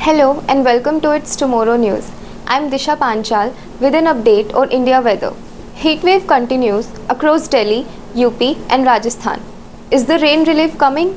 Hello and welcome to It's Tomorrow News. I'm Disha Panchal with an update on India weather. Heatwave continues across Delhi, UP and Rajasthan. Is the rain relief coming?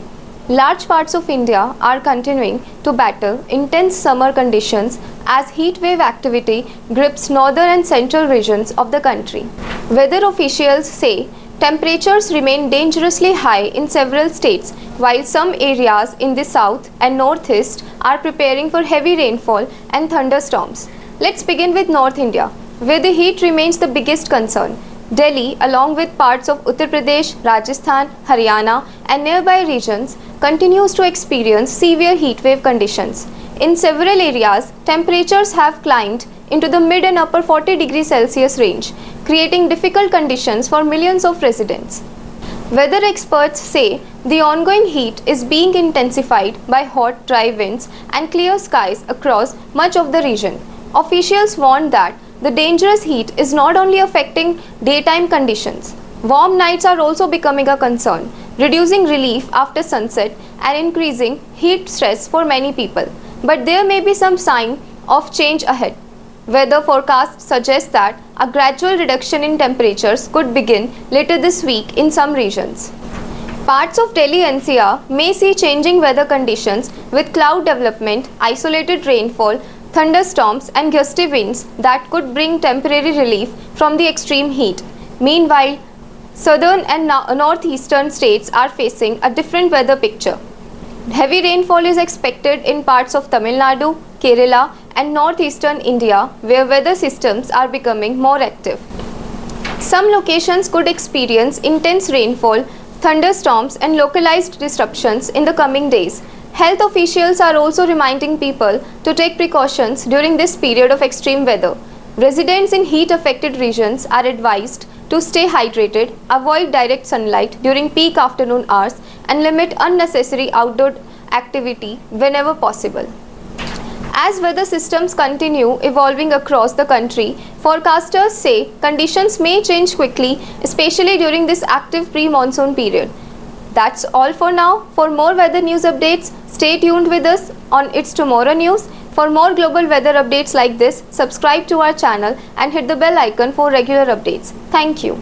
Large parts of India are continuing to battle intense summer conditions as heatwave activity grips northern and central regions of the country. Weather officials say temperatures remain dangerously high in several states, while some areas in the south and northeast are preparing for heavy rainfall and thunderstorms. Let's begin with North India, where the heat remains the biggest concern. Delhi, along with parts of Uttar Pradesh, Rajasthan, Haryana, and nearby regions, continues to experience severe heatwave conditions. In several areas, temperatures have climbed into the mid and upper 40 degrees Celsius range, creating difficult conditions for millions of residents. Weather experts say the ongoing heat is being intensified by hot, dry winds and clear skies across much of the region. Officials warn that the dangerous heat is not only affecting daytime conditions. Warm nights are also becoming a concern, reducing relief after sunset and increasing heat stress for many people. But there may be some sign of change ahead. Weather forecasts suggest that a gradual reduction in temperatures could begin later this week in some regions. Parts of Delhi NCR may see changing weather conditions with cloud development, isolated rainfall, thunderstorms and gusty winds that could bring temporary relief from the extreme heat. Meanwhile, southern and northeastern states are facing a different weather picture. Heavy rainfall is expected in parts of Tamil Nadu, Kerala and northeastern India, where weather systems are becoming more active. Some locations could experience intense rainfall, thunderstorms and localized disruptions in the coming days. Health officials are also reminding people to take precautions during this period of extreme weather. Residents in heat-affected regions are advised to stay hydrated, avoid direct sunlight during peak afternoon hours, and limit unnecessary outdoor activity whenever possible. As weather systems continue evolving across the country, forecasters say conditions may change quickly, especially during this active pre-monsoon period. That's all for now. For more weather news updates, stay tuned with us on It's Tomorrow News. For more global weather updates like this, subscribe to our channel and hit the bell icon for regular updates. Thank you.